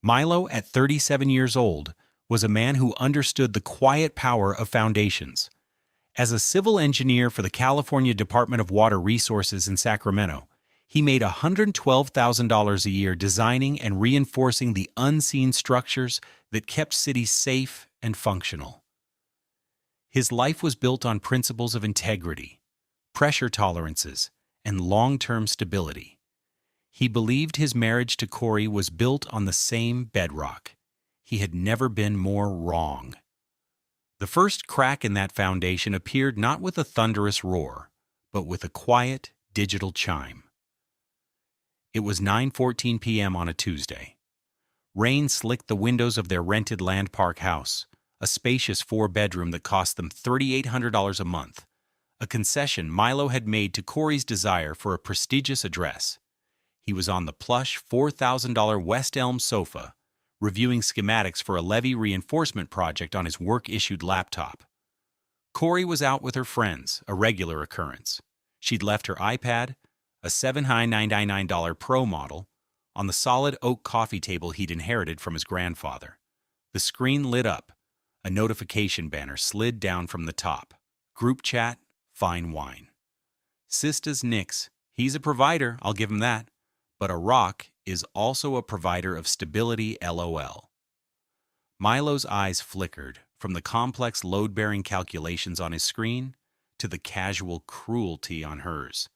Milo, at 37 years old, was a man who understood the quiet power of foundations. As a civil engineer for the California Department of Water Resources in Sacramento, he made $112,000 a year designing and reinforcing the unseen structures that kept cities safe and functional. His life was built on principles of integrity, pressure tolerances, and long-term stability. He believed his marriage to Corey was built on the same bedrock. He had never been more wrong. The first crack in that foundation appeared not with a thunderous roar, but with a quiet, digital chime. It was 9:14 p.m. on a Tuesday. Rain slicked the windows of their rented Land Park house, a spacious four-bedroom that cost them $3,800 a month, a concession Milo had made to Corey's desire for a prestigious address. He was on the plush $4,000 West Elm sofa, reviewing schematics for a levee reinforcement project on his work-issued laptop. Corey was out with her friends, a regular occurrence. She'd left her iPad, a $799 Pro model, on the solid oak coffee table he'd inherited from his grandfather. The screen lit up. A notification banner slid down from the top. Group chat, fine wine. Sista's Nix. He's a provider, I'll give him that. But a rock is also a provider of stability, LOL. Milo's eyes flickered from the complex load-bearing calculations on his screen to the casual cruelty on hers.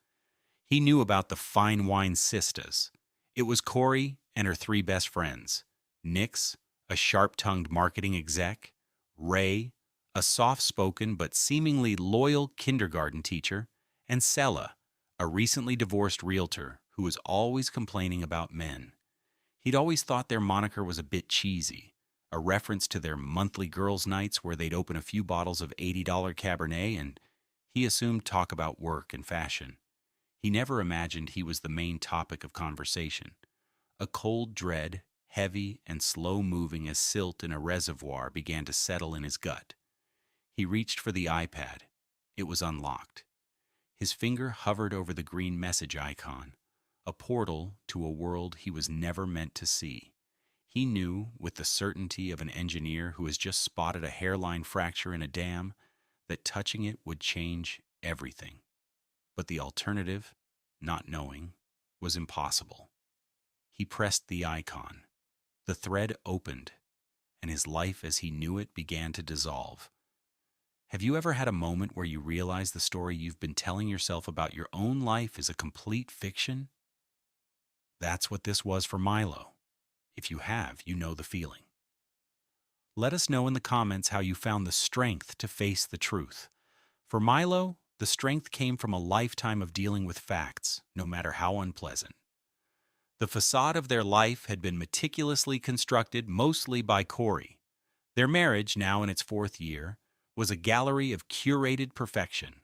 He knew about the fine wine sistas. It was Corey and her three best friends. Nix, a sharp-tongued marketing exec. Ray, a soft-spoken but seemingly loyal kindergarten teacher. And Sella, a recently divorced realtor who was always complaining about men. He'd always thought their moniker was a bit cheesy, a reference to their monthly girls' nights where they'd open a few bottles of $80 Cabernet and he assumed talk about work and fashion. He never imagined he was the main topic of conversation. A cold dread, heavy and slow-moving as silt in a reservoir, began to settle in his gut. He reached for the iPad. It was unlocked. His finger hovered over the green message icon, a portal to a world he was never meant to see. He knew, with the certainty of an engineer who has just spotted a hairline fracture in a dam, that touching it would change everything. But the alternative, not knowing, was impossible. He pressed the icon. The thread opened, and his life as he knew it began to dissolve. Have you ever had a moment where you realize the story you've been telling yourself about your own life is a complete fiction? That's what this was for Milo. If you have, you know the feeling. Let us know in the comments how you found the strength to face the truth. For Milo, the strength came from a lifetime of dealing with facts, no matter how unpleasant. The facade of their life had been meticulously constructed mostly by Corey. Their marriage, now in its fourth year, was a gallery of curated perfection.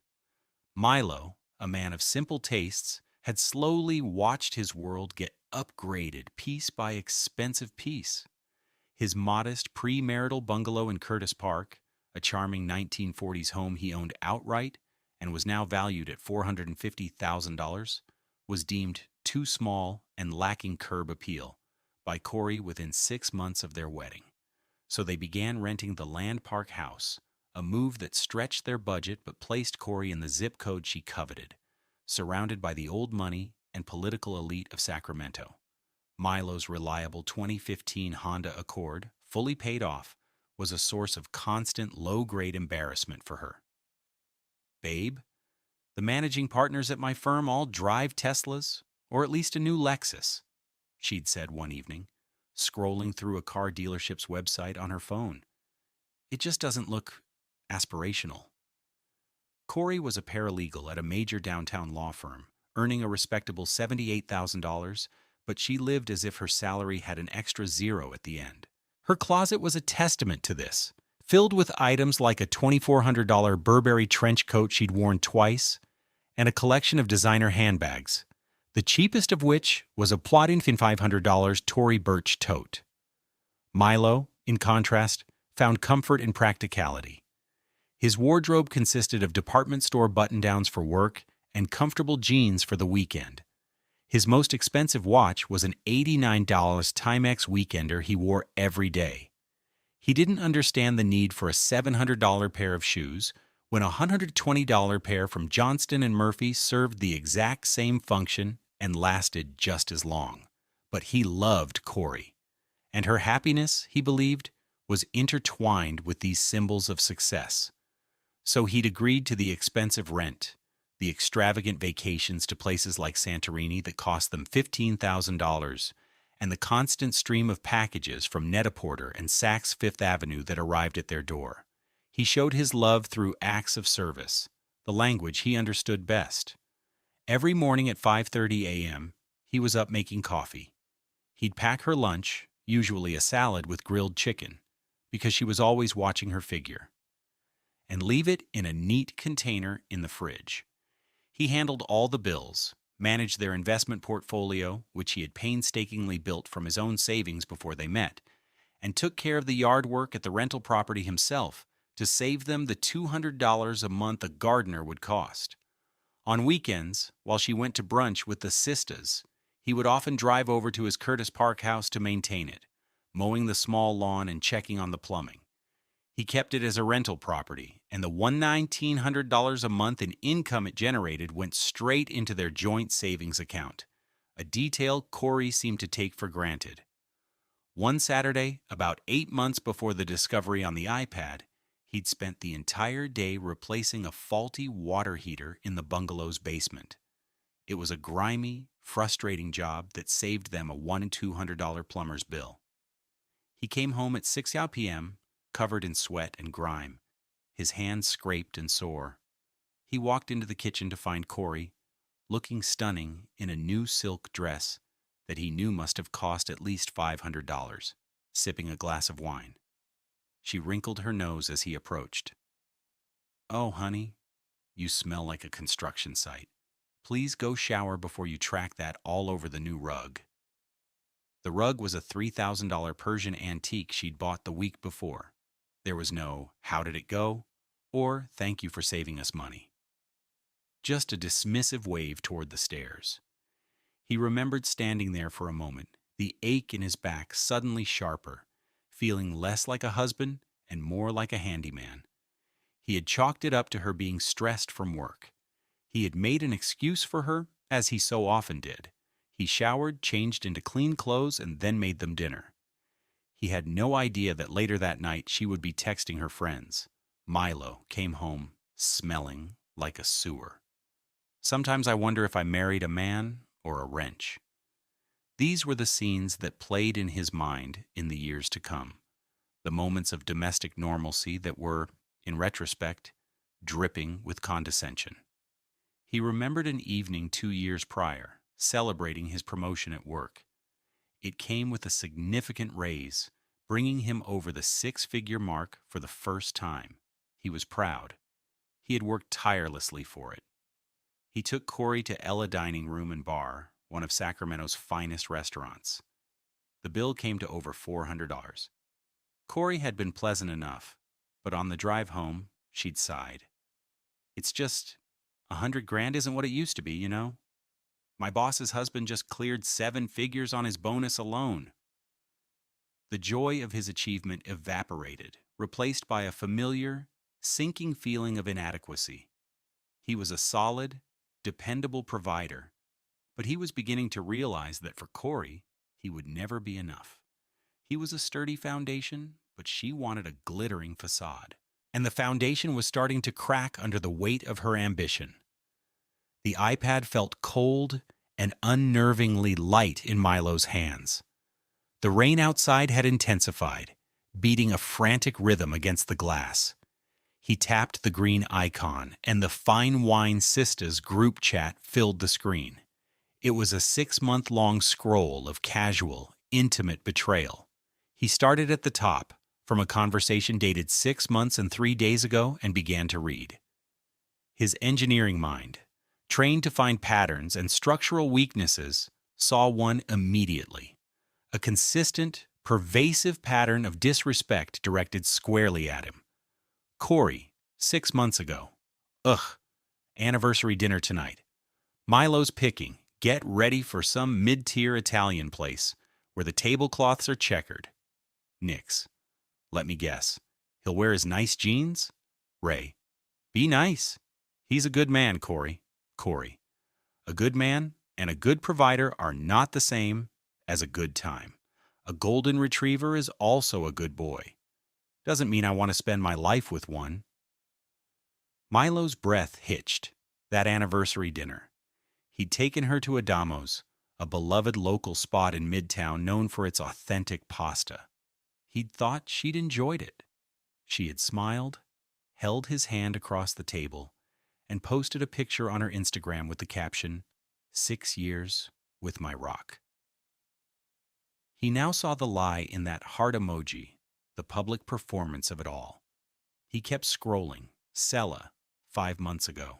Milo, a man of simple tastes, had slowly watched his world get upgraded piece by expensive piece. His modest premarital bungalow in Curtis Park, a charming 1940s home he owned outright and was now valued at $450,000, was deemed too small and lacking curb appeal by Corey within 6 months of their wedding. So they began renting the Land Park house, a move that stretched their budget but placed Corey in the zip code she coveted, surrounded by the old money and political elite of Sacramento. Milo's reliable 2015 Honda Accord, fully paid off, was a source of constant low-grade embarrassment for her. "Babe, the managing partners at my firm all drive Teslas, or at least a new Lexus," she'd said one evening, scrolling through a car dealership's website on her phone. "It just doesn't look aspirational." Corey was a paralegal at a major downtown law firm, earning a respectable $78,000, but she lived as if her salary had an extra zero at the end. Her closet was a testament to this, filled with items like a $2,400 Burberry trench coat she'd worn twice, and a collection of designer handbags, the cheapest of which was a plodding $500 Tory Burch tote. Milo, in contrast, found comfort in practicality. His wardrobe consisted of department store button-downs for work and comfortable jeans for the weekend. His most expensive watch was an $89 Timex Weekender he wore every day. He didn't understand the need for a $700 pair of shoes when a $120 pair from Johnston & Murphy served the exact same function and lasted just as long. But he loved Corey, and her happiness, he believed, was intertwined with these symbols of success. So he'd agreed to the expensive rent, the extravagant vacations to places like Santorini that cost them $15,000, and the constant stream of packages from Net-a-Porter and Saks Fifth Avenue that arrived at their door. He showed his love through acts of service, the language he understood best. Every morning at 5:30 a.m., he was up making coffee. He'd pack her lunch, usually a salad with grilled chicken, because she was always watching her figure, and leave it in a neat container in the fridge. He handled all the bills, managed their investment portfolio, which he had painstakingly built from his own savings before they met, and took care of the yard work at the rental property himself to save them the $200 a month a gardener would cost. On weekends, while she went to brunch with the sisters, he would often drive over to his Curtis Park house to maintain it, mowing the small lawn and checking on the plumbing. He kept it as a rental property, and the $1,900 a month in income it generated went straight into their joint savings account, a detail Corey seemed to take for granted. One Saturday, about 8 months before the discovery on the iPad, he'd spent the entire day replacing a faulty water heater in the bungalow's basement. It was a grimy, frustrating job that saved them a $100-200 plumber's bill. He came home at 6 p.m., covered in sweat and grime, his hands scraped and sore. He walked into the kitchen to find Corey, looking stunning in a new silk dress that he knew must have cost at least $500, sipping a glass of wine. She wrinkled her nose as he approached. "Oh, honey, you smell like a construction site. Please go shower before you track that all over the new rug." The rug was a $3,000 Persian antique she'd bought the week before. There was no "how did it go?" or "thank you for saving us money." Just a dismissive wave toward the stairs. He remembered standing there for a moment, the ache in his back suddenly sharper, feeling less like a husband and more like a handyman. He had chalked it up to her being stressed from work. He had made an excuse for her, as he so often did. He showered, changed into clean clothes, and then made them dinner. He had no idea that later that night she would be texting her friends. Milo came home smelling like a sewer. Sometimes I wonder if I married a man or a wrench. These were the scenes that played in his mind in the years to come, the moments of domestic normalcy that were, in retrospect, dripping with condescension. He remembered an evening 2 years prior, celebrating his promotion at work. It came with a significant raise, bringing him over the 6-figure mark for the first time. He was proud. He had worked tirelessly for it. He took Corey to Ella Dining Room and Bar, one of Sacramento's finest restaurants. The bill came to over $400. Corey had been pleasant enough, but on the drive home, she'd sighed. "It's just, $100,000 isn't what it used to be, you know? My boss's husband just cleared 7 figures on his bonus alone." The joy of his achievement evaporated, replaced by a familiar, sinking feeling of inadequacy. He was a solid, dependable provider, but he was beginning to realize that for Corey, he would never be enough. He was a sturdy foundation, but she wanted a glittering facade, and the foundation was starting to crack under the weight of her ambition. The iPad felt cold and unnervingly light in Milo's hands. The rain outside had intensified, beating a frantic rhythm against the glass. He tapped the green icon, and the Fine Wine Sisters group chat filled the screen. It was a 6-month-long scroll of casual, intimate betrayal. He started at the top, from a conversation dated 6 months and 3 days ago, and began to read. His engineering mind, trained to find patterns and structural weaknesses, saw one immediately. A consistent, pervasive pattern of disrespect directed squarely at him. Corey, 6 months ago. Ugh, anniversary dinner tonight. Milo's picking, Get ready for some mid-tier Italian place where the tablecloths are checkered. Nix. Let me guess. He'll wear his nice jeans? Ray. Be nice. He's a good man, Corey. Corey. A good man and a good provider are not the same as a good time. A golden retriever is also a good boy. Doesn't mean I want to spend my life with one. Milo's breath hitched. That anniversary dinner. He'd taken her to Adamo's, a beloved local spot in Midtown known for its authentic pasta. He'd thought she'd enjoyed it. She had smiled, held his hand across the table, and posted a picture on her Instagram with the caption, 6 years with my rock. He now saw the lie in that heart emoji, the public performance of it all. He kept scrolling. Sella, 5 months ago.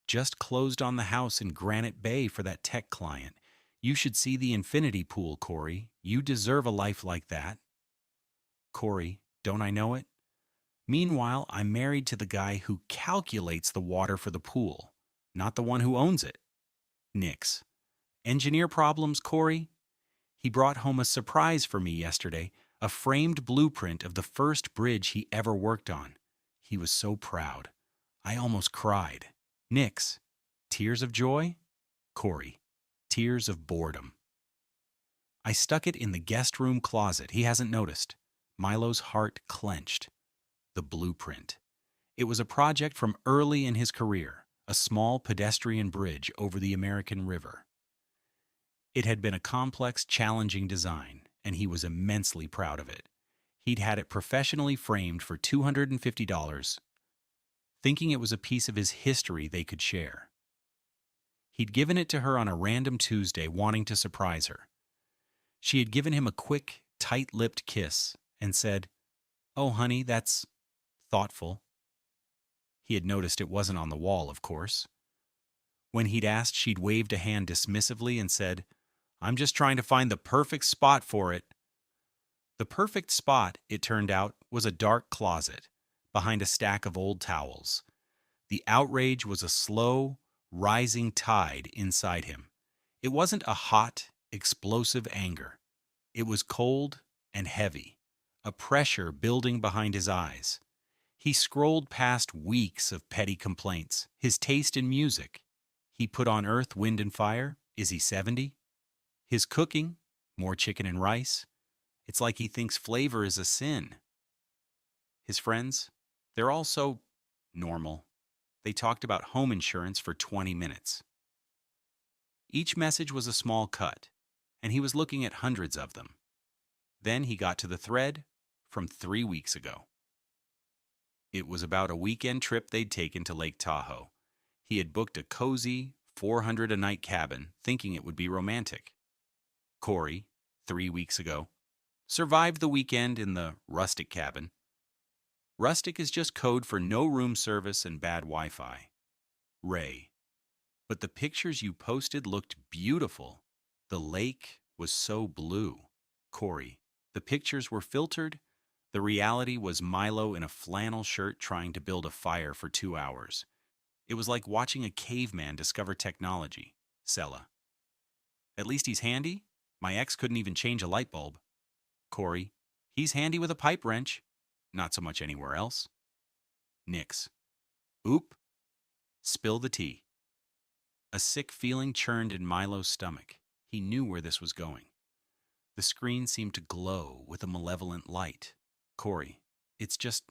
Just closed on the house in Granite Bay for that tech client. You should see the infinity pool, Corey. You deserve a life like that. Corey, don't I know it? Meanwhile, I'm married to the guy who calculates the water for the pool, not the one who owns it. Nix. Engineer problems, Corey? He brought home a surprise for me yesterday, a framed blueprint of the first bridge he ever worked on. He was so proud. I almost cried. Nix. Tears of joy? Corey. Tears of boredom. I stuck it in the guest room closet. He hasn't noticed. Milo's heart clenched. The blueprint. It was a project from early in his career, a small pedestrian bridge over the American River. It had been a complex, challenging design, and he was immensely proud of it. He'd had it professionally framed for $250, thinking it was a piece of his history they could share. He'd given it to her on a random Tuesday, wanting to surprise her. She had given him a quick, tight-lipped kiss and said, "Oh, honey, that's thoughtful." He had noticed it wasn't on the wall, of course. When he'd asked, she'd waved a hand dismissively and said, "I'm just trying to find the perfect spot for it." The perfect spot, it turned out, was a dark closet behind a stack of old towels. The outrage was a slow, rising tide inside him. It wasn't a hot, explosive anger. It was cold and heavy, a pressure building behind his eyes. He scrolled past weeks of petty complaints, his taste in music. He put on Earth, Wind, and Fire. Is he 70? His cooking, more chicken and rice. It's like he thinks flavor is a sin. His friends, they're all so normal. They talked about home insurance for 20 minutes. Each message was a small cut, and he was looking at hundreds of them. Then he got to the thread from 3 weeks ago. It was about a weekend trip they'd taken to Lake Tahoe. He had booked a cozy, $400 a night cabin, thinking it would be romantic. Corey, 3 weeks ago, survived the weekend in the rustic cabin. Rustic is just code for no room service and bad Wi-Fi. Ray. But the pictures you posted looked beautiful. The lake was so blue. Corey. The pictures were filtered. The reality was Milo in a flannel shirt trying to build a fire for 2 hours. It was like watching a caveman discover technology. Sella. At least he's handy. My ex couldn't even change a light bulb. Corey. He's handy with a pipe wrench. Not so much anywhere else. Nix. Oop. Spill the tea. A sick feeling churned in Milo's stomach. He knew where this was going. The screen seemed to glow with a malevolent light. Corey. It's just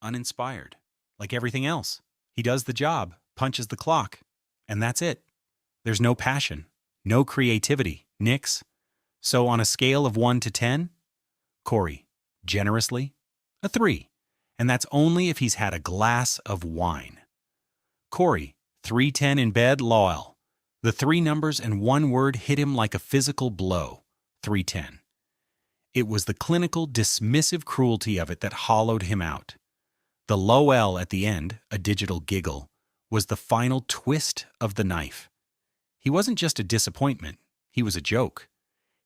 uninspired. Like everything else. He does the job, punches the clock, and that's it. There's no passion, no creativity. Nix. So on a scale of 1 to 10? Corey. Generously? A 3. And that's only if he's had a glass of wine. Corey. 310 in bed, lol. The 3 numbers and 1 word hit him like a physical blow. 310. It was the clinical, dismissive cruelty of it that hollowed him out. The low L at the end, a digital giggle, was the final twist of the knife. He wasn't just a disappointment, he was a joke.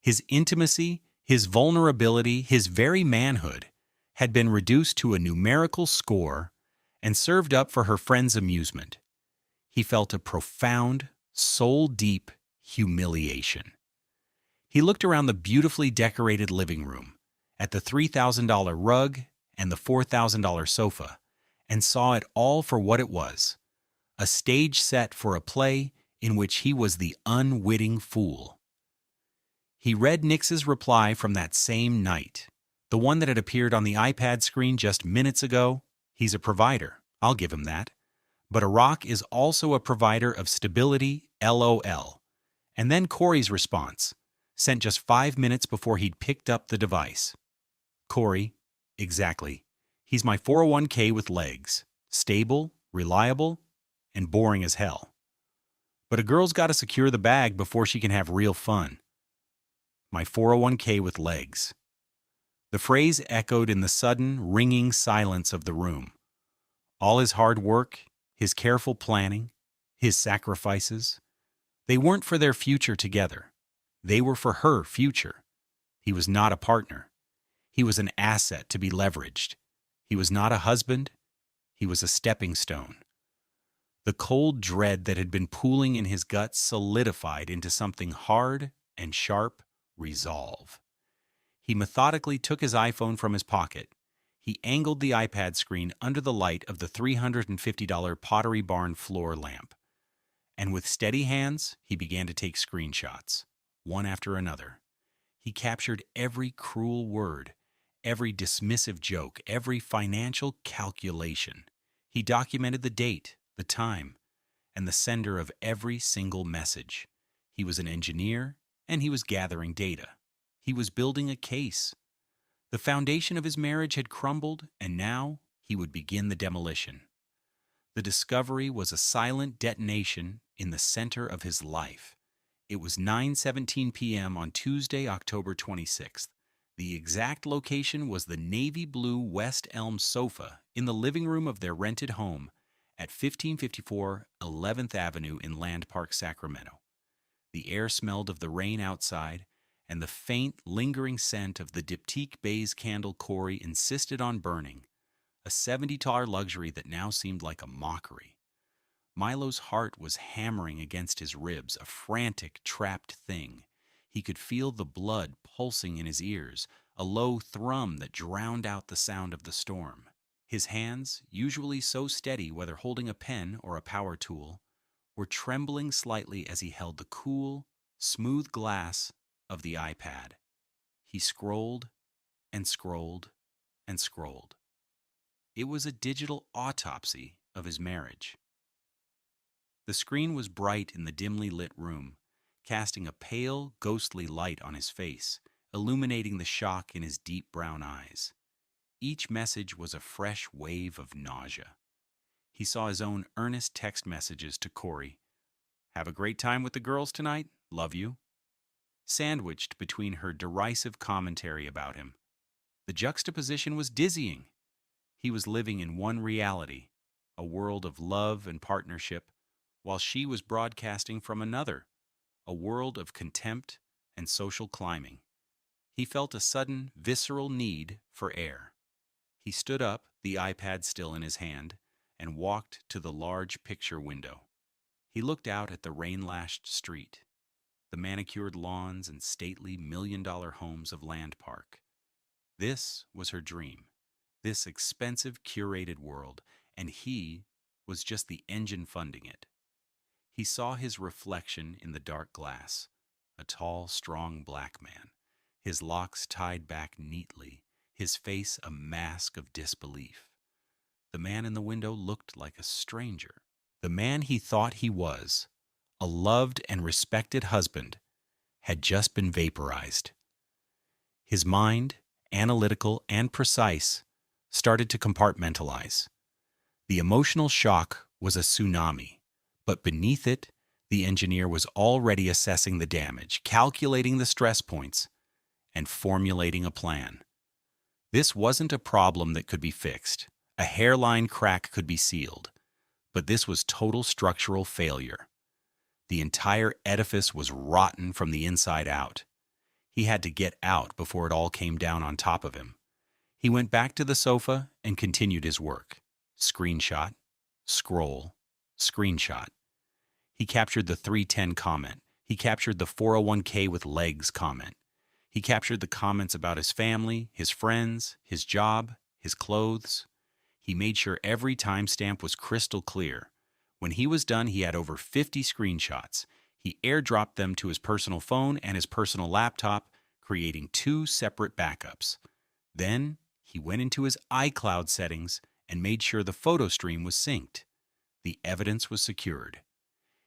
His intimacy, his vulnerability, his very manhood had been reduced to a numerical score and served up for her friend's amusement. He felt a profound, soul-deep humiliation. He looked around the beautifully decorated living room, at the $3,000 rug and the $4,000 sofa, and saw it all for what it was, a stage set for a play in which he was the unwitting fool. He read Nix's reply from that same night, the one that had appeared on the iPad screen just minutes ago. He's a provider, I'll give him that. But Iraq is also a provider of stability, LOL. And then Corey's response, sent just 5 minutes before he'd picked up the device. Corey, exactly. He's my 401k with legs, stable, reliable, and boring as hell. But a girl's got to secure the bag before she can have real fun. My 401k with legs. The phrase echoed in the sudden, ringing silence of the room. All his hard work, his careful planning, his sacrifices, they weren't for their future together. They were for her future. He was not a partner. He was an asset to be leveraged. He was not a husband. He was a stepping stone. The cold dread that had been pooling in his guts solidified into something hard and sharp: resolve. He methodically took his iPhone from his pocket. He angled the iPad screen under the light of the $350 Pottery Barn floor lamp. And with steady hands, he began to take screenshots, one after another. He captured every cruel word, every dismissive joke, every financial calculation. He documented the date, the time, and the sender of every single message. He was an engineer, and he was gathering data. He was building a case. The foundation of his marriage had crumbled, and now he would begin the demolition. The discovery was a silent detonation in the center of his life. It was 9:17 p.m. on Tuesday, October 26th. The exact location was the navy blue West Elm sofa in the living room of their rented home at 1554 11th Avenue in Land Park, Sacramento. The air smelled of the rain outside, and the faint, lingering scent of the diptyque baize candle Corey insisted on burning, a $70 luxury that now seemed like a mockery. Milo's heart was hammering against his ribs, a frantic, trapped thing. He could feel the blood pulsing in his ears, a low thrum that drowned out the sound of the storm. His hands, usually so steady whether holding a pen or a power tool, were trembling slightly as he held the cool, smooth glass of the iPad. He scrolled and scrolled and scrolled. It was a digital autopsy of his marriage. The screen was bright in the dimly lit room, casting a pale, ghostly light on his face, illuminating the shock in his deep brown eyes. Each message was a fresh wave of nausea. He saw his own earnest text messages to Corey. Have a great time with the girls tonight. Love you. Sandwiched between her derisive commentary about him. The juxtaposition was dizzying. He was living in one reality, a world of love and partnership, while she was broadcasting from another, a world of contempt and social climbing. He felt a sudden, visceral need for air. He stood up, the iPad still in his hand, and walked to the large picture window. He looked out at the rain-lashed street, the manicured lawns and stately million-dollar homes of Land Park. This was her dream, this expensive, curated world, and he was just the engine funding it. He saw his reflection in the dark glass, a tall, strong black man, his locks tied back neatly, his face a mask of disbelief. The man in the window looked like a stranger. The man he thought he was, a loved and respected husband, had just been vaporized. His mind, analytical and precise, started to compartmentalize. The emotional shock was a tsunami, but beneath it, the engineer was already assessing the damage, calculating the stress points, and formulating a plan. This wasn't a problem that could be fixed. A hairline crack could be sealed, but this was total structural failure. The entire edifice was rotten from the inside out. He had to get out before it all came down on top of him. He went back to the sofa and continued his work. Screenshot, scroll, screenshot. He captured the 310 comment. He captured the 401k with legs comment. He captured the comments about his family, his friends, his job, his clothes. He made sure every timestamp was crystal clear. When he was done, he had over 50 screenshots. He airdropped them to his personal phone and his personal laptop, creating 2 separate backups. Then, he went into his iCloud settings and made sure the photo stream was synced. The evidence was secured.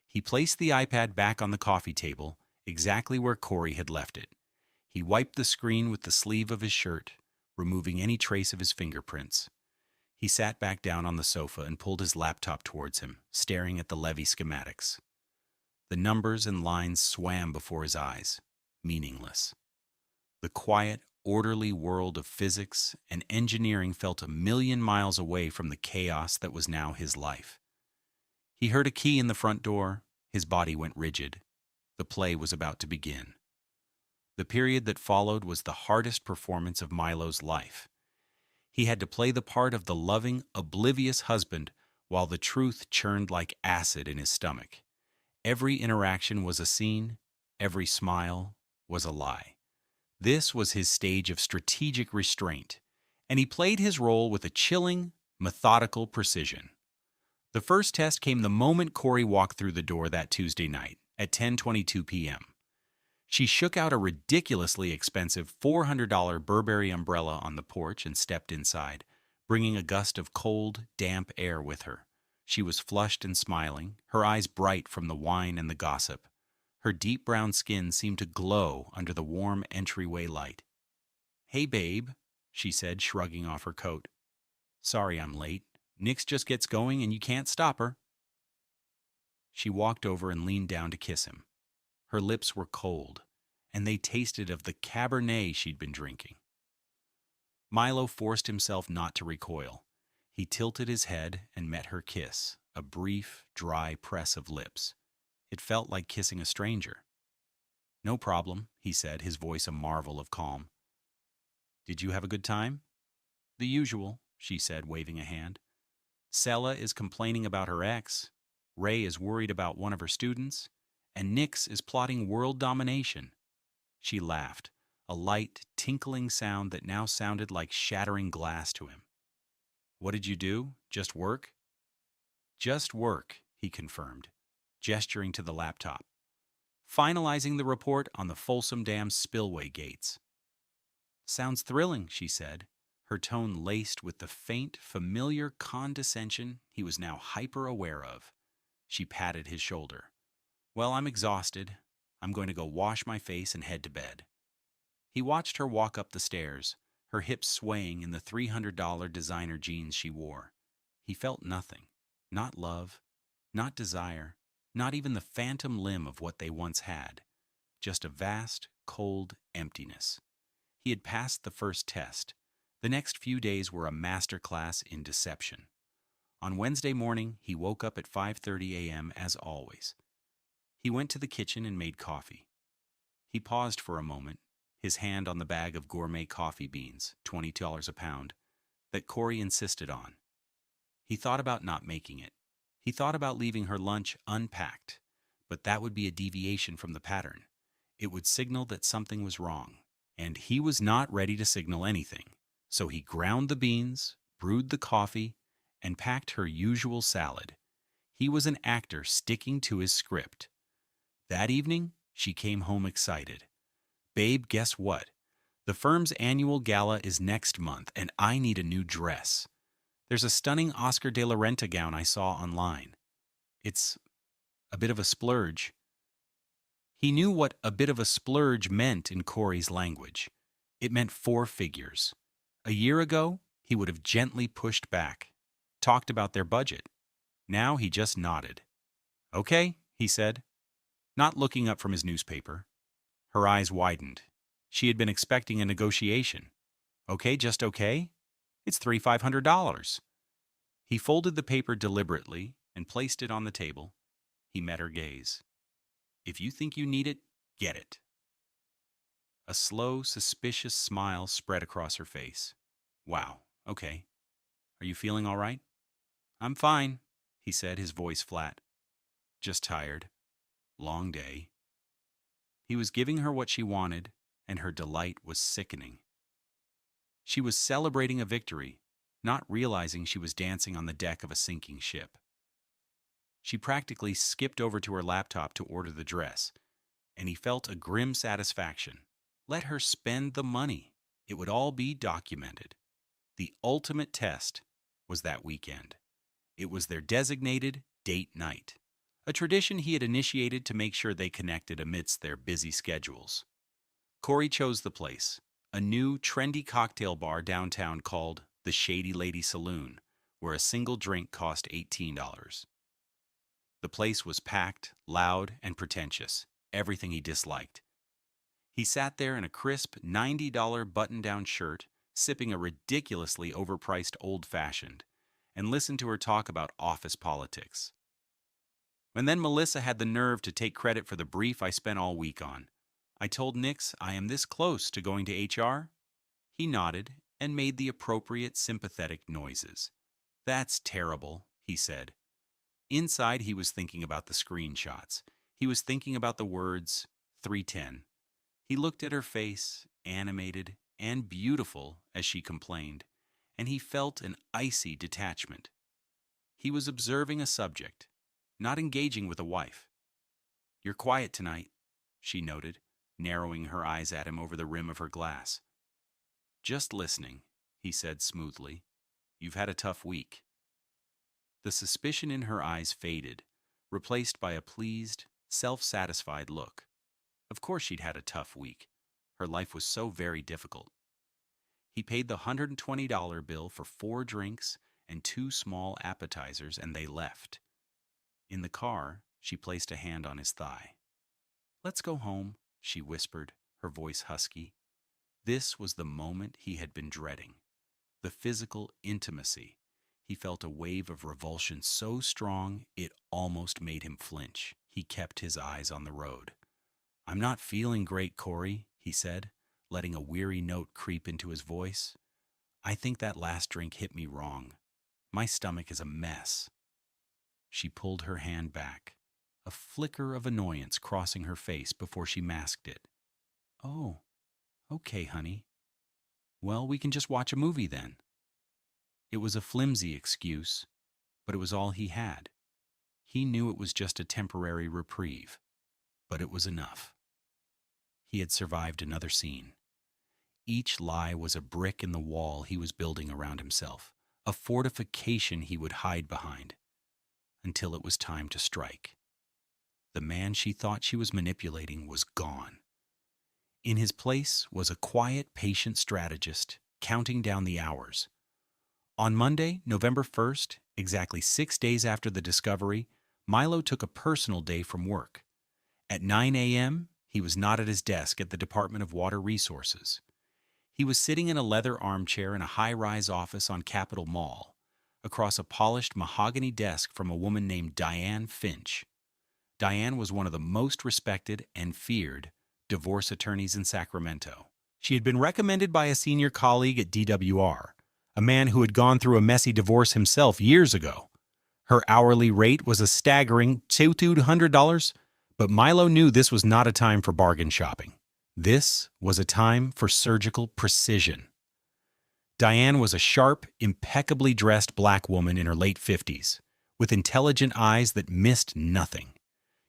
He placed the iPad back on the coffee table, exactly where Corey had left it. He wiped the screen with the sleeve of his shirt, removing any trace of his fingerprints. He sat back down on the sofa and pulled his laptop towards him, staring at the levee schematics. The numbers and lines swam before his eyes, meaningless. The quiet, orderly world of physics and engineering felt a million miles away from the chaos that was now his life. He heard a key in the front door. His body went rigid. The play was about to begin. The period that followed was the hardest performance of Milo's life. He had to play the part of the loving, oblivious husband while the truth churned like acid in his stomach. Every interaction was a scene, every smile was a lie. This was his stage of strategic restraint, and he played his role with a chilling, methodical precision. The first test came the moment Corey walked through the door that Tuesday night at 10:22 p.m. She shook out a ridiculously expensive $400 Burberry umbrella on the porch and stepped inside, bringing a gust of cold, damp air with her. She was flushed and smiling, her eyes bright from the wine and the gossip. Her deep brown skin seemed to glow under the warm entryway light. "Hey, babe," she said, shrugging off her coat. "Sorry I'm late. Nix just gets going and you can't stop her." She walked over and leaned down to kiss him. Her lips were cold, and they tasted of the Cabernet she'd been drinking. Milo forced himself not to recoil. He tilted his head and met her kiss, a brief, dry press of lips. It felt like kissing a stranger. "No problem," he said, his voice a marvel of calm. "Did you have a good time?" "The usual," she said, waving a hand. "Sella is complaining about her ex. Ray is worried about one of her students. And Nix is plotting world domination." She laughed, a light, tinkling sound that now sounded like shattering glass to him. "What did you do? Just work?" "Just work," he confirmed, gesturing to the laptop. "Finalizing the report on the Folsom Dam spillway gates." "Sounds thrilling," she said, her tone laced with the faint, familiar condescension he was now hyper-aware of. She patted his shoulder. "Well, I'm exhausted. I'm going to go wash my face and head to bed." He watched her walk up the stairs, her hips swaying in the $300 designer jeans she wore. He felt nothing. Not love, not desire, not even the phantom limb of what they once had. Just a vast, cold emptiness. He had passed the first test. The next few days were a masterclass in deception. On Wednesday morning, he woke up at 5:30 a.m. as always. He went to the kitchen and made coffee. He paused for a moment, his hand on the bag of gourmet coffee beans, $20 a pound, that Corey insisted on. He thought about not making it. He thought about leaving her lunch unpacked, but that would be a deviation from the pattern. It would signal that something was wrong, and he was not ready to signal anything. So he ground the beans, brewed the coffee, and packed her usual salad. He was an actor sticking to his script. That evening, she came home excited. "Babe, guess what? The firm's annual gala is next month, and I need a new dress. There's a stunning Oscar de la Renta gown I saw online. It's a bit of a splurge." He knew what a bit of a splurge meant in Corey's language. It meant 4 figures. A year ago, he would have gently pushed back, talked about their budget. Now he just nodded. "Okay," he said, not looking up from his newspaper. Her eyes widened. She had been expecting a negotiation. "Okay, just okay? It's $3,500. He folded the paper deliberately and placed it on the table. He met her gaze. "If you think you need it, get it." A slow, suspicious smile spread across her face. "Wow, okay. Are you feeling all right?" "I'm fine," he said, his voice flat. Just tired. Long day. He was giving her what she wanted, and her delight was sickening. She was celebrating a victory, not realizing she was dancing on the deck of a sinking ship. She practically skipped over to her laptop to order the dress, and he felt a grim satisfaction. Let her spend the money. It would all be documented. The ultimate test was that weekend. It was their designated date night, a tradition he had initiated to make sure they connected amidst their busy schedules. Corey chose the place, a new, trendy cocktail bar downtown called the Shady Lady Saloon, where a single drink cost $18. The place was packed, loud, and pretentious, everything he disliked. He sat there in a crisp $90 button-down shirt, sipping a ridiculously overpriced old-fashioned, and listened to her talk about office politics. And then Melissa had the nerve to take credit for the brief I spent all week on. I told Nix I am this close to going to HR. He nodded and made the appropriate sympathetic noises. That's terrible, he said. Inside, he was thinking about the screenshots. He was thinking about the words 310. He looked at her face, animated and beautiful as she complained, and he felt an icy detachment. He was observing a subject, not engaging with a wife. "You're quiet tonight," she noted, narrowing her eyes at him over the rim of her glass. "Just listening," he said smoothly. "You've had a tough week." The suspicion in her eyes faded, replaced by a pleased, self-satisfied look. Of course she'd had a tough week. Her life was so very difficult. He paid the $120 bill for 4 drinks and 2 small appetizers, and they left. In the car, she placed a hand on his thigh. "Let's go home," she whispered, her voice husky. This was the moment he had been dreading. The physical intimacy. He felt a wave of revulsion so strong it almost made him flinch. He kept his eyes on the road. "I'm not feeling great, Corey," he said, letting a weary note creep into his voice. "I think that last drink hit me wrong. My stomach is a mess." She pulled her hand back, a flicker of annoyance crossing her face before she masked it. "Oh, okay, honey. Well, we can just watch a movie then." It was a flimsy excuse, but it was all he had. He knew it was just a temporary reprieve, but it was enough. He had survived another scene. Each lie was a brick in the wall he was building around himself, a fortification he would hide behind, until it was time to strike. The man she thought she was manipulating was gone. In his place was a quiet, patient strategist, counting down the hours. On Monday, November 1st, exactly 6 days after the discovery, Milo took a personal day from work. At 9 a.m., he was not at his desk at the Department of Water Resources. He was sitting in a leather armchair in a high-rise office on Capitol Mall, across a polished mahogany desk from a woman named Diane Finch. Diane was one of the most respected and feared divorce attorneys in Sacramento. She had been recommended by a senior colleague at DWR, a man who had gone through a messy divorce himself years ago. Her hourly rate was a staggering $200, but Milo knew this was not a time for bargain shopping. This was a time for surgical precision. Diane was a sharp, impeccably dressed black woman in her late 50s, with intelligent eyes that missed nothing.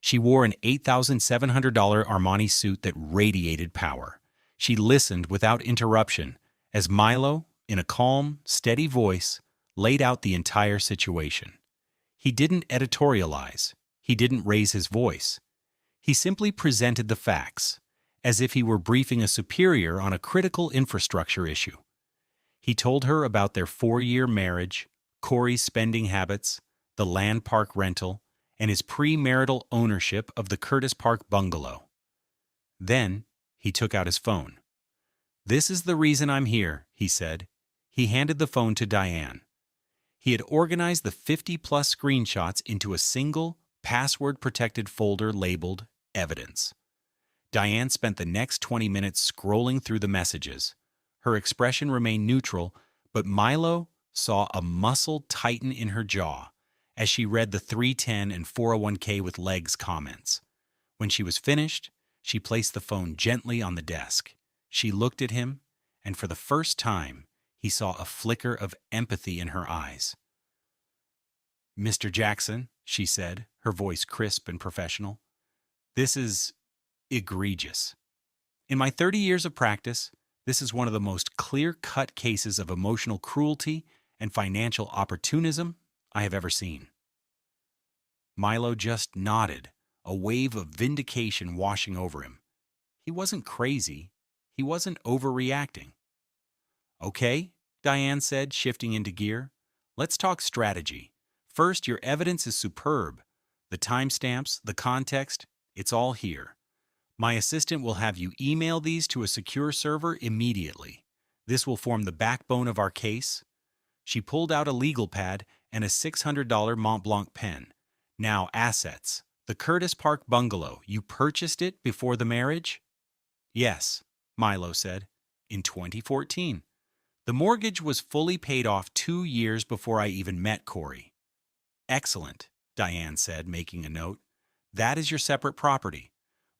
She wore an $8,700 Armani suit that radiated power. She listened without interruption as Milo, in a calm, steady voice, laid out the entire situation. He didn't editorialize. He didn't raise his voice. He simply presented the facts, as if he were briefing a superior on a critical infrastructure issue. He told her about their 4-year marriage, Corey's spending habits, the land park rental, and his premarital ownership of the Curtis Park bungalow. Then he took out his phone. "This is the reason I'm here," he said. He handed the phone to Diane. He had organized the 50-plus screenshots into a single, password-protected folder labeled Evidence. Diane spent the next 20 minutes scrolling through the messages. Her expression remained neutral, but Milo saw a muscle tighten in her jaw as she read the 310 and 401k with legs comments. When she was finished, she placed the phone gently on the desk. She looked at him, and for the first time, he saw a flicker of empathy in her eyes. "Mr. Jackson," she said, her voice crisp and professional, "this is egregious. In my 30 years of practice, this is one of the most clear-cut cases of emotional cruelty and financial opportunism I have ever seen." Milo just nodded, a wave of vindication washing over him. He wasn't crazy. He wasn't overreacting. "Okay," Diane said, shifting into gear. "Let's talk strategy. First, your evidence is superb. The timestamps, the context, it's all here. My assistant will have you email these to a secure server immediately. This will form the backbone of our case." She pulled out a legal pad and a $600 Montblanc pen. "Now, assets. The Curtis Park bungalow, you purchased it before the marriage?" "Yes," Milo said, "in 2014. The mortgage was fully paid off 2 years before I even met Corey." "Excellent," Diane said, making a note. "That is your separate property.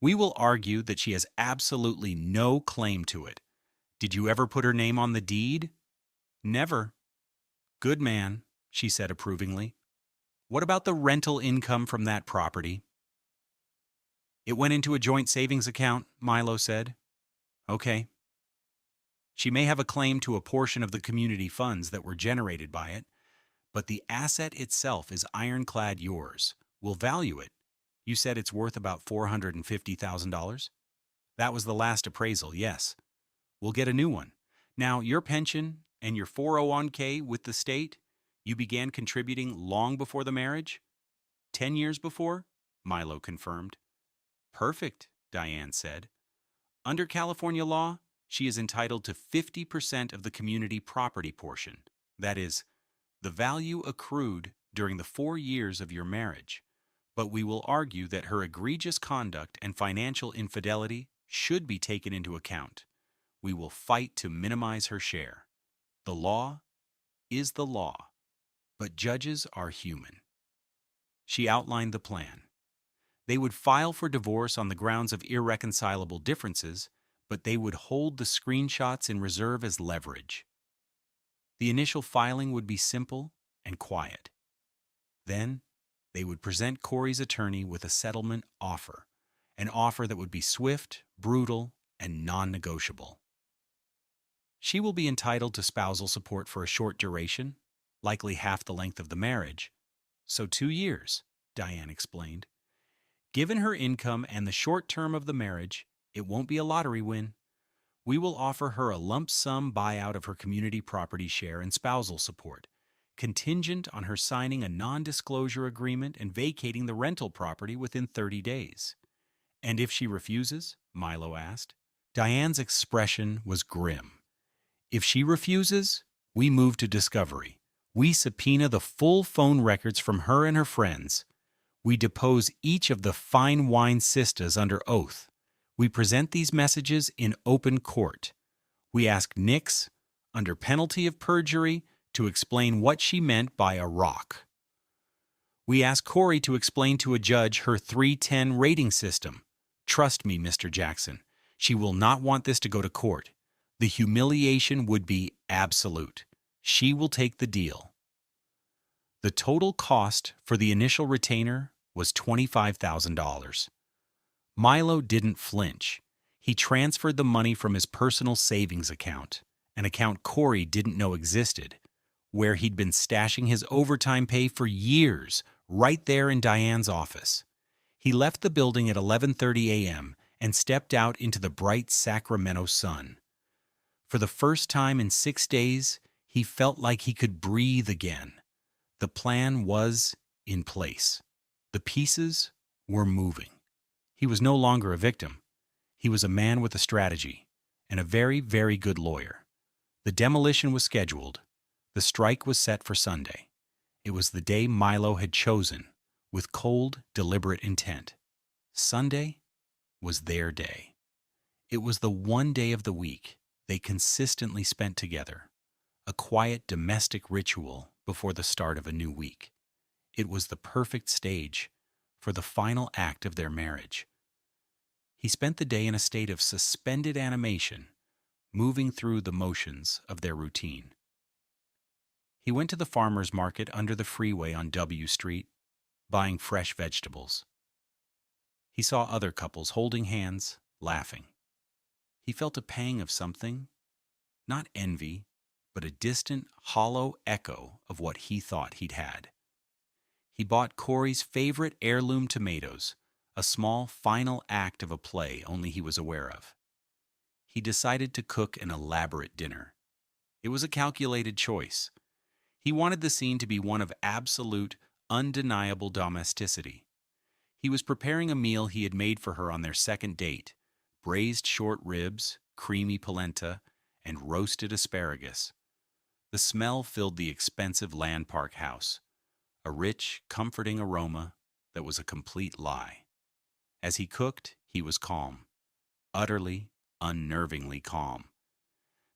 We will argue that she has absolutely no claim to it. Did you ever put her name on the deed?" "Never." "Good man," she said approvingly. "What about the rental income from that property?" "It went into a joint savings account," Milo said. "Okay." "She may have a claim to a portion of the community funds that were generated by it, but the asset itself is ironclad yours. We'll value it. You said it's worth about $450,000? That was the last appraisal, yes. We'll get a new one. Now, your pension and your 401k with the state, you began contributing long before the marriage?" 10 years before, Milo confirmed. "Perfect," Diane said. "Under California law, she is entitled to 50% of the community property portion. That is, the value accrued during the 4 years of your marriage. But we will argue that her egregious conduct and financial infidelity should be taken into account. We will fight to minimize her share. The law is the law, but judges are human." She outlined the plan. They would file for divorce on the grounds of irreconcilable differences, but they would hold the screenshots in reserve as leverage. The initial filing would be simple and quiet. Then, they would present Corey's attorney with a settlement offer, an offer that would be swift, brutal, and non-negotiable. She will be entitled to spousal support for a short duration, likely half the length of the marriage. So 2 years, Diane explained. Given her income and the short term of the marriage, it won't be a lottery win. We will offer her a lump sum buyout of her community property share and spousal support, contingent on her signing a non-disclosure agreement and vacating the rental property within 30 days. "And if she refuses?" Milo asked. Diane's expression was grim. "If she refuses, we move to discovery. We subpoena the full phone records from her and her friends. We depose each of the fine wine sisters under oath. We present these messages in open court. We ask Nix, under penalty of perjury, to explain what she meant by a rock. We ask Corey to explain to a judge her 310 rating system. Trust me, Mr. Jackson, she will not want this to go to court. The humiliation would be absolute. She will take the deal." The total cost for the initial retainer was $25,000. Milo didn't flinch. He transferred the money from his personal savings account, an account Corey didn't know existed, where he'd been stashing his overtime pay for years, right there in Diane's office. He left the building at 11:30 a.m. and stepped out into the bright Sacramento sun. For the first time in 6 days, he felt like he could breathe again. The plan was in place. The pieces were moving. He was no longer a victim. He was a man with a strategy, and a very, very good lawyer. The demolition was scheduled. The strike was set for Sunday. It was the day Milo had chosen, with cold, deliberate intent. Sunday was their day. It was the one day of the week they consistently spent together, a quiet domestic ritual before the start of a new week. It was the perfect stage for the final act of their marriage. He spent the day in a state of suspended animation, moving through the motions of their routine. He went to the farmer's market under the freeway on W Street, buying fresh vegetables. He saw other couples holding hands, laughing. He felt a pang of something, not envy, but a distant, hollow echo of what he thought he'd had. He bought Corey's favorite heirloom tomatoes, a small final act of a play only he was aware of. He decided to cook an elaborate dinner. It was a calculated choice. He wanted the scene to be one of absolute, undeniable domesticity. He was preparing a meal he had made for her on their second date: braised short ribs, creamy polenta, and roasted asparagus. The smell filled the expensive land park house, a rich, comforting aroma that was a complete lie. As he cooked, he was calm, utterly, unnervingly calm.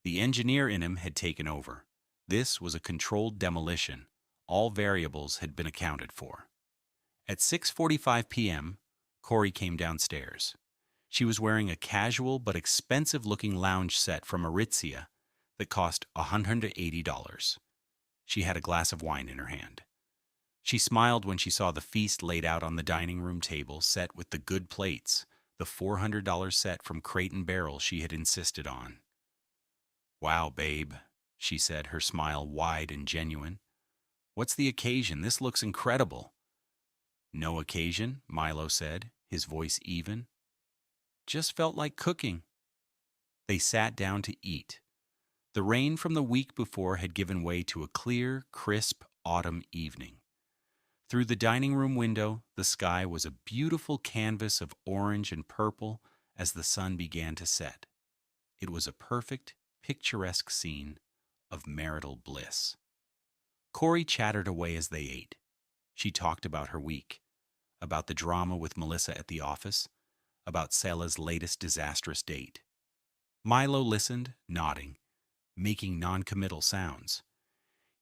The engineer in him had taken over. This was a controlled demolition. All variables had been accounted for. At 6:45 p.m., Corey came downstairs. She was wearing a casual but expensive-looking lounge set from Aritzia that cost $180. She had a glass of wine in her hand. She smiled when she saw the feast laid out on the dining room table, set with the good plates, the $400 set from Crate and Barrel she had insisted on. "Wow, babe," she said, her smile wide and genuine. "What's the occasion? This looks incredible." "No occasion," Milo said, his voice even. "Just felt like cooking." They sat down to eat. The rain from the week before had given way to a clear, crisp autumn evening. Through the dining room window, the sky was a beautiful canvas of orange and purple as the sun began to set. It was a perfect, picturesque scene of marital bliss. Corey chattered away as they ate. She talked about her week, about the drama with Melissa at the office, about Selah's latest disastrous date. Milo listened, nodding, making non-committal sounds.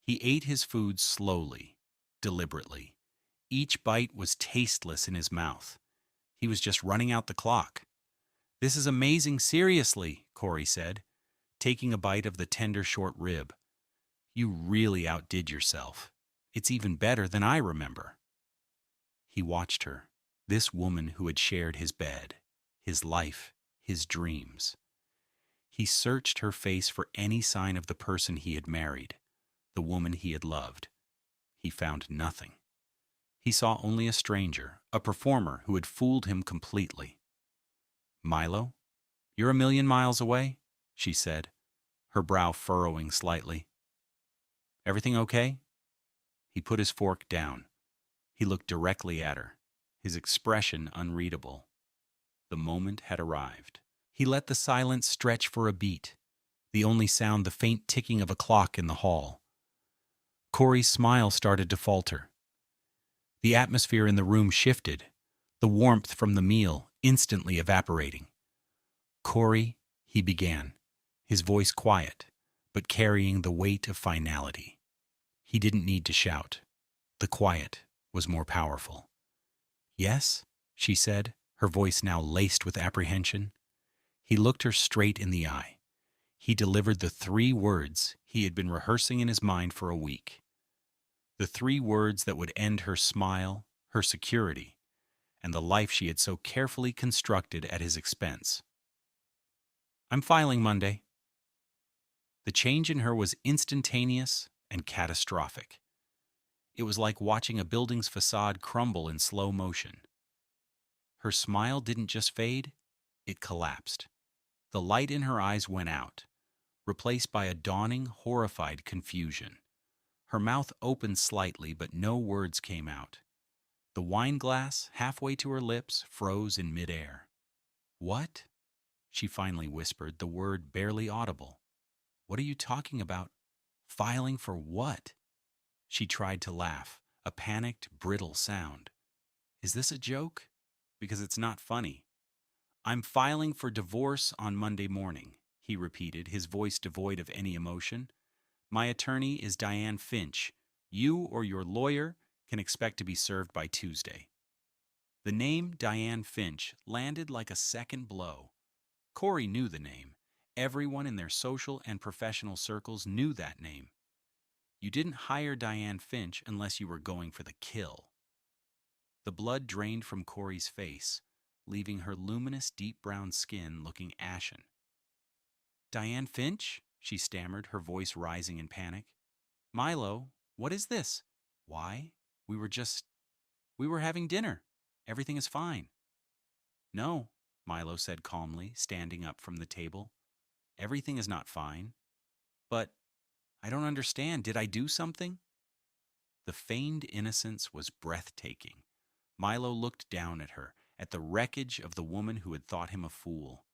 He ate his food slowly, deliberately. Each bite was tasteless in his mouth. He was just running out the clock. "This is amazing, seriously," Corey said, taking a bite of the tender short rib. "You really outdid yourself. It's even better than I remember." He watched her, this woman who had shared his bed, his life, his dreams. He searched her face for any sign of the person he had married, the woman he had loved. He found nothing. He saw only a stranger, a performer who had fooled him completely. "Milo, you're a million miles away," she said, her brow furrowing slightly. "Everything okay?" He put his fork down. He looked directly at her, his expression unreadable. The moment had arrived. He let the silence stretch for a beat, the only sound the faint ticking of a clock in the hall. Corey's smile started to falter. The atmosphere in the room shifted, the warmth from the meal instantly evaporating. "Corey," he began, his voice quiet, but carrying the weight of finality. He didn't need to shout. The quiet was more powerful. "Yes?" she said, her voice now laced with apprehension. He looked her straight in the eye. He delivered the 3 words he had been rehearsing in his mind for a week. The 3 words that would end her smile, her security, and the life she had so carefully constructed at his expense. "I'm filing Monday." The change in her was instantaneous and catastrophic. It was like watching a building's facade crumble in slow motion. Her smile didn't just fade, it collapsed. The light in her eyes went out, replaced by a dawning, horrified confusion. Her mouth opened slightly, but no words came out. The wine glass, halfway to her lips, froze in midair. "What?" she finally whispered, the word barely audible. "What are you talking about? Filing for what?" She tried to laugh, a panicked, brittle sound. "Is this a joke? Because it's not funny." "I'm filing for divorce on Monday morning," he repeated, his voice devoid of any emotion. "My attorney is Diane Finch. You or your lawyer can expect to be served by Tuesday. The name Diane Finch landed like a second blow. Corey knew the name. Everyone in their social and professional circles knew that name. You didn't hire Diane Finch unless you were going for the kill. The blood drained from Corey's face, leaving her luminous deep brown skin looking ashen. "Diane Finch?" she stammered, her voice rising in panic. "Milo, what is this?" "Why? We were having dinner. Everything is fine." "No," Milo said calmly, standing up from the table. "Everything is not fine. But I don't understand. Did I do something?" The feigned innocence was breathtaking. Milo looked down at her, at the wreckage of the woman who had thought him a fool.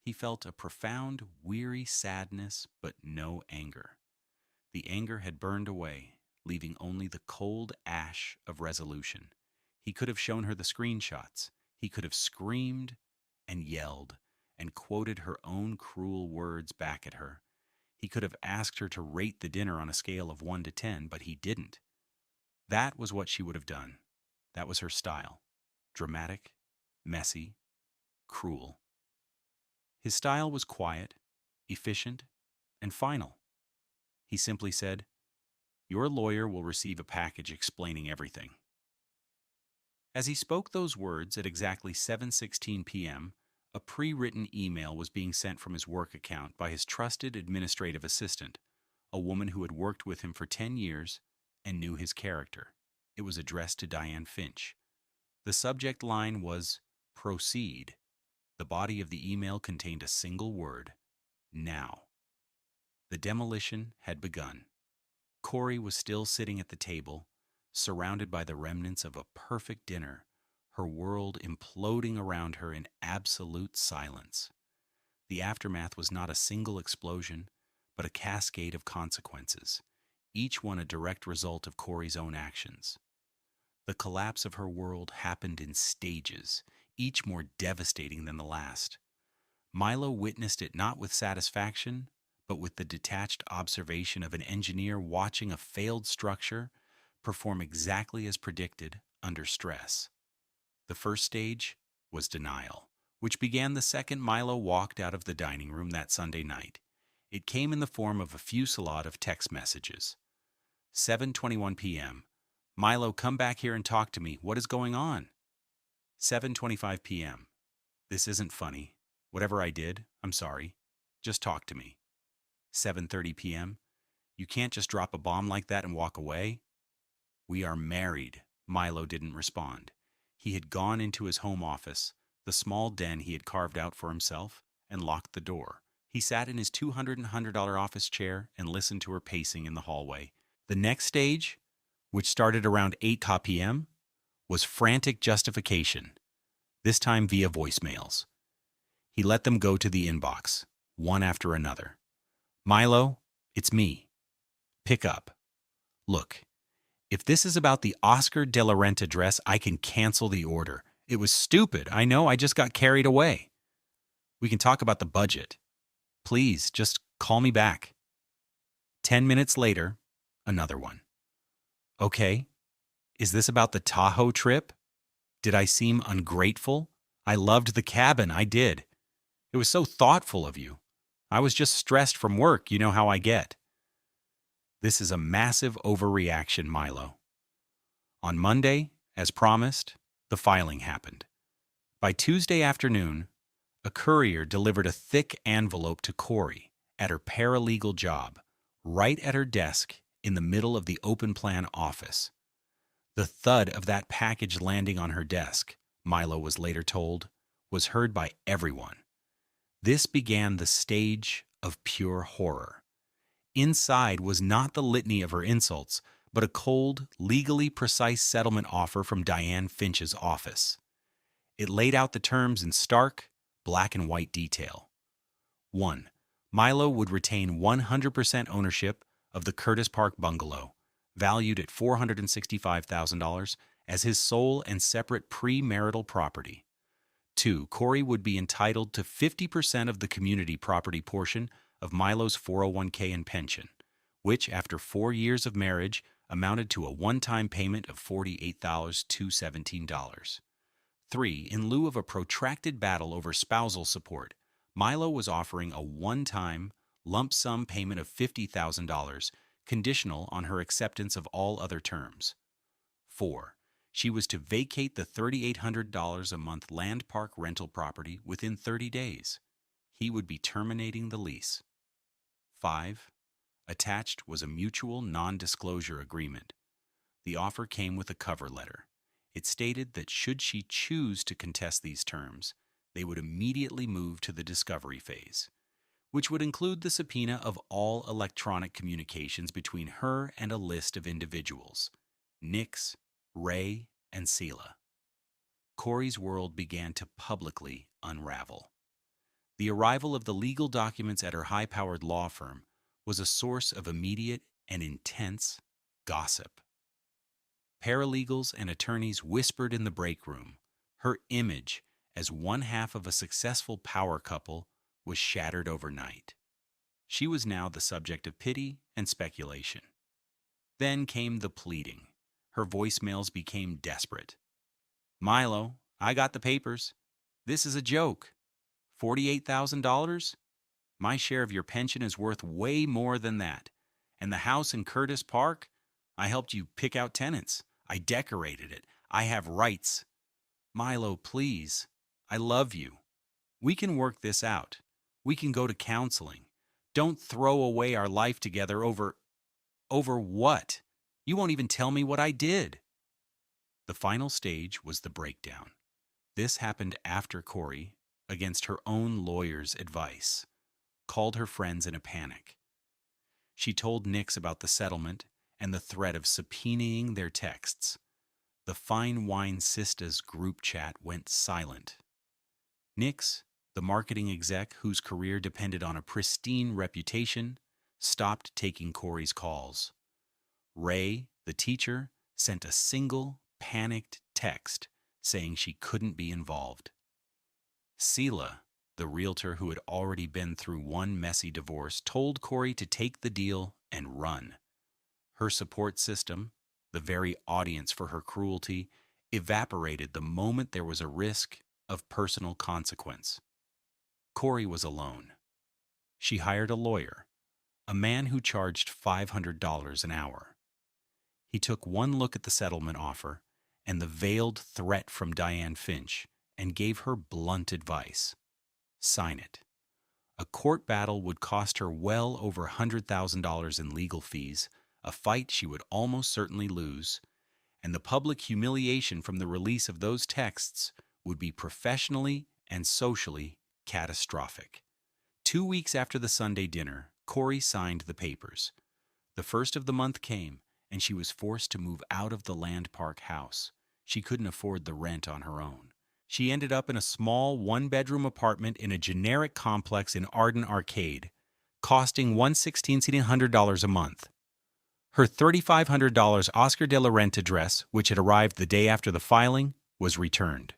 He felt a profound, weary sadness, but no anger. The anger had burned away, leaving only the cold ash of resolution. He could have shown her the screenshots. He could have screamed and yelled and quoted her own cruel words back at her. He could have asked her to rate the dinner on a scale of 1 to 10, but he didn't. That was what she would have done. That was her style. Dramatic, messy, cruel. His style was quiet, efficient, and final. He simply said, "Your lawyer will receive a package explaining everything." As he spoke those words at exactly 7:16 p.m., a pre-written email was being sent from his work account by his trusted administrative assistant, a woman who had worked with him for 10 years and knew his character. It was addressed to Diane Finch. The subject line was "Proceed." The body of the email contained a single word: now. The demolition had begun. Corey was still sitting at the table, surrounded by the remnants of a perfect dinner, her world imploding around her in absolute silence. The aftermath was not a single explosion, but a cascade of consequences, each one a direct result of Corey's own actions. The collapse of her world happened in stages, each more devastating than the last. Milo witnessed it not with satisfaction, but with the detached observation of an engineer watching a failed structure perform exactly as predicted under stress. The first stage was denial, which began the second Milo walked out of the dining room that Sunday night. It came in the form of a fusillade of text messages. 7:21 p.m. "Milo, come back here and talk to me. What is going on?" 7:25 p.m. "This isn't funny. Whatever I did, I'm sorry. Just talk to me." 7:30 p.m. "You can't just drop a bomb like that and walk away." "We are married." Milo didn't respond. He had gone into his home office, the small den he had carved out for himself, and locked the door. He sat in his $200 office chair and listened to her pacing in the hallway. The next stage, which started around 8 p.m., was frantic justification, this time via voicemails. He let them go to the inbox, one after another. "Milo, it's me. Pick up. Look, if this is about the Oscar de la Renta dress, I can cancel the order. It was stupid. I know, I just got carried away. We can talk about the budget. Please, just call me back." 10 minutes later, another one. "Okay, is this about the Tahoe trip? Did I seem ungrateful? I loved the cabin, I did. It was so thoughtful of you. I was just stressed from work, you know how I get." This is a massive overreaction, Milo. On Monday, as promised, the filing happened. By Tuesday afternoon, a courier delivered a thick envelope to Corey at her paralegal job, right at her desk in the middle of the open plan office. The thud of that package landing on her desk, Milo was later told, was heard by everyone. This began the stage of pure horror. Inside was not the litany of her insults, but a cold, legally precise settlement offer from Diane Finch's office. It laid out the terms in stark, black and white detail. 1. Milo would retain 100% ownership of the Curtis Park bungalow, valued at $465,000, as his sole and separate premarital property. 2. Corey would be entitled to 50% of the community property portion of Milo's 401k and pension, which, after 4 years of marriage, amounted to a one-time payment of $48,217. 3. In lieu of a protracted battle over spousal support, Milo was offering a one-time, lump sum payment of $50,000, conditional on her acceptance of all other terms. 4. She was to vacate the $3,800 a month land park rental property within 30 days. He would be terminating the lease. 5. Attached was a mutual non-disclosure agreement. The offer came with a cover letter. It stated that should she choose to contest these terms, they would immediately move to the discovery phase, which would include the subpoena of all electronic communications between her and a list of individuals: Nix, Ray, and Sela. Corey's world began to publicly unravel. The arrival of the legal documents at her high-powered law firm was a source of immediate and intense gossip. Paralegals and attorneys whispered in the break room. Her image as one half of a successful power couple was shattered overnight. She was now the subject of pity and speculation. Then came the pleading. Her voicemails became desperate. "Milo, I got the papers. This is a joke. $48,000? My share of your pension is worth way more than that. And the house in Curtis Park? I helped you pick out tenants. I decorated it. I have rights. Milo, please. I love you. We can work this out. We can go to counseling. Don't throw away our life together over what? You won't even tell me what I did." The final stage was the breakdown. This happened after Corey, against her own lawyer's advice, called her friends in a panic. She told Nix about the settlement and the threat of subpoenaing their texts. The Fine Wine Sistas group chat went silent. Nix, the marketing exec whose career depended on a pristine reputation, stopped taking Corey's calls. Ray, the teacher, sent a single, panicked text saying she couldn't be involved. Sela, the realtor who had already been through one messy divorce, told Corey to take the deal and run. Her support system, the very audience for her cruelty, evaporated the moment there was a risk of personal consequence. Corey was alone. She hired a lawyer, a man who charged $500 an hour. He took one look at the settlement offer and the veiled threat from Diane Finch and gave her blunt advice: sign it. A court battle would cost her well over $100,000 in legal fees, a fight she would almost certainly lose, and the public humiliation from the release of those texts would be professionally and socially catastrophic. 2 weeks after the Sunday dinner, Corey signed the papers. The first of the month came, and she was forced to move out of the land park house. She couldn't afford the rent on her own. She ended up in a small one-bedroom apartment in a generic complex in Arden Arcade, costing $116,100 a month. Her $3,500 Oscar de la Renta dress, which had arrived the day after the filing, was returned.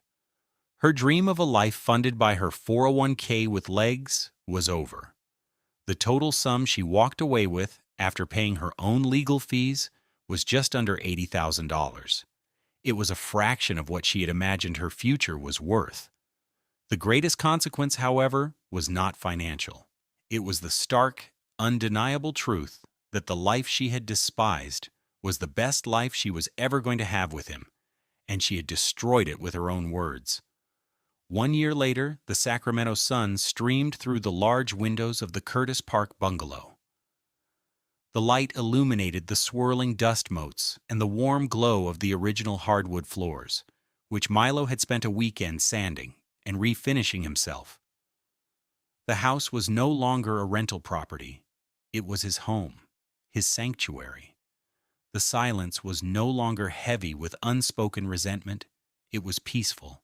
Her dream of a life funded by her 401k with legs was over. The total sum she walked away with after paying her own legal fees was just under $80,000. It was a fraction of what she had imagined her future was worth. The greatest consequence, however, was not financial. It was the stark, undeniable truth that the life she had despised was the best life she was ever going to have with him, and she had destroyed it with her own words. 1 year later, the Sacramento sun streamed through the large windows of the Curtis Park bungalow. The light illuminated the swirling dust motes and the warm glow of the original hardwood floors, which Milo had spent a weekend sanding and refinishing himself. The house was no longer a rental property. It was his home, his sanctuary. The silence was no longer heavy with unspoken resentment. It was peaceful,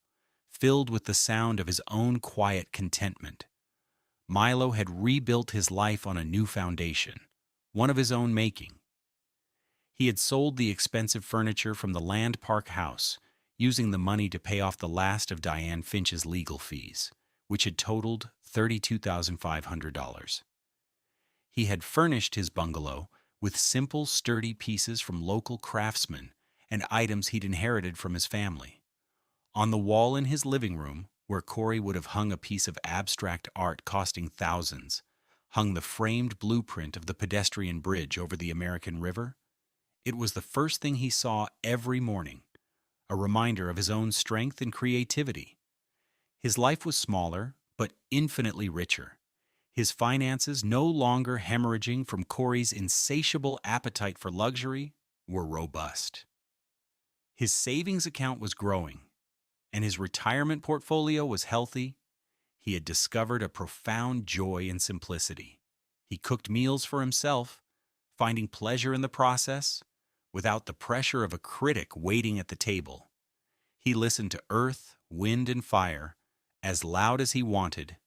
filled with the sound of his own quiet contentment. Milo had rebuilt his life on a new foundation, one of his own making. He had sold the expensive furniture from the land park house, using the money to pay off the last of Diane Finch's legal fees, which had totaled $32,500. He had furnished his bungalow with simple, sturdy pieces from local craftsmen and items he'd inherited from his family. On the wall in his living room, where Corey would have hung a piece of abstract art costing thousands, hung the framed blueprint of the pedestrian bridge over the American River. It was the first thing he saw every morning, a reminder of his own strength and creativity. His life was smaller, but infinitely richer. His finances, no longer hemorrhaging from Corey's insatiable appetite for luxury, were robust. His savings account was growing, and his retirement portfolio was healthy. He had discovered a profound joy in simplicity. He cooked meals for himself, finding pleasure in the process, without the pressure of a critic waiting at the table. He listened to earth, wind, and fire as loud as he wanted.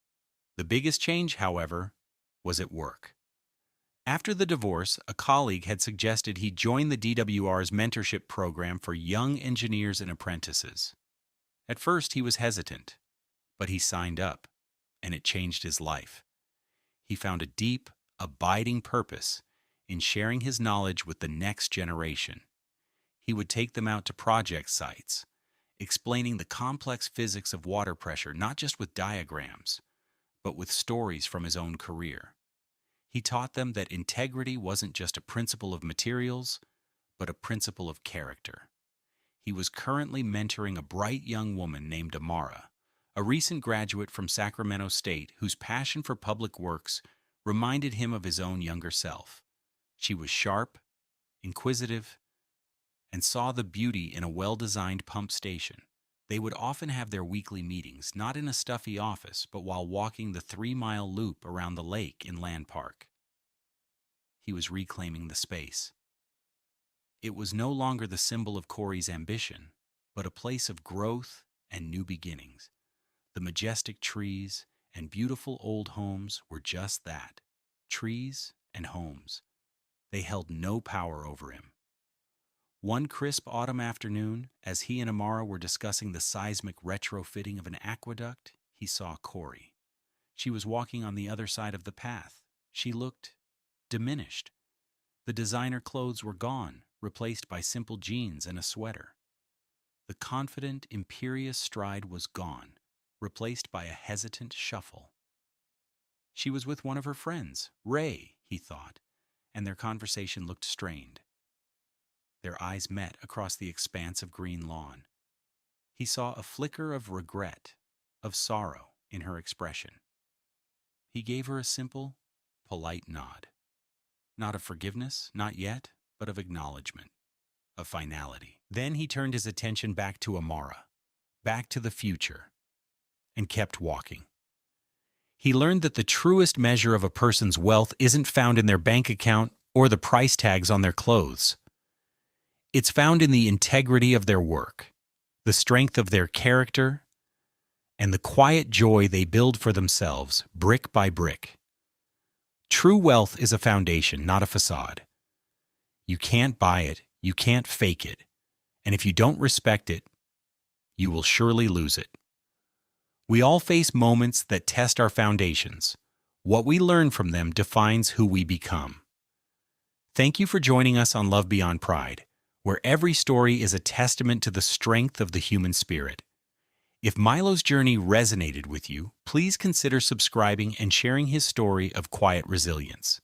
The biggest change, however, was at work. After the divorce, a colleague had suggested he join the DWR's mentorship program for young engineers and apprentices. At first, he was hesitant, but he signed up, and it changed his life. He found a deep, abiding purpose in sharing his knowledge with the next generation. He would take them out to project sites, explaining the complex physics of water pressure not just with diagrams, but with stories from his own career. He taught them that integrity wasn't just a principle of materials, but a principle of character. He was currently mentoring a bright young woman named Amara, a recent graduate from Sacramento State whose passion for public works reminded him of his own younger self. She was sharp, inquisitive, and saw the beauty in a well-designed pump station. They would often have their weekly meetings, not in a stuffy office, but while walking the 3-mile loop around the lake in Land Park. He was reclaiming the space. It was no longer the symbol of Corey's ambition, but a place of growth and new beginnings. The majestic trees and beautiful old homes were just that, trees and homes. They held no power over him. One crisp autumn afternoon, as he and Amara were discussing the seismic retrofitting of an aqueduct, he saw Corey. She was walking on the other side of the path. She looked diminished. The designer clothes were gone, replaced by simple jeans and a sweater. The confident, imperious stride was gone, replaced by a hesitant shuffle. She was with one of her friends, Ray, he thought, and their conversation looked strained. Their eyes met across the expanse of green lawn. He saw a flicker of regret, of sorrow in her expression. He gave her a simple, polite nod. Not of forgiveness, not yet, but of acknowledgement, of finality. Then he turned his attention back to Amara, back to the future, and kept walking. He learned that the truest measure of a person's wealth isn't found in their bank account or the price tags on their clothes. It's found in the integrity of their work, the strength of their character, and the quiet joy they build for themselves, brick by brick. True wealth is a foundation, not a facade. You can't buy it, you can't fake it, and if you don't respect it, you will surely lose it. We all face moments that test our foundations. What we learn from them defines who we become. Thank you for joining us on Love Beyond Pride, where every story is a testament to the strength of the human spirit. If Milo's journey resonated with you, please consider subscribing and sharing his story of quiet resilience.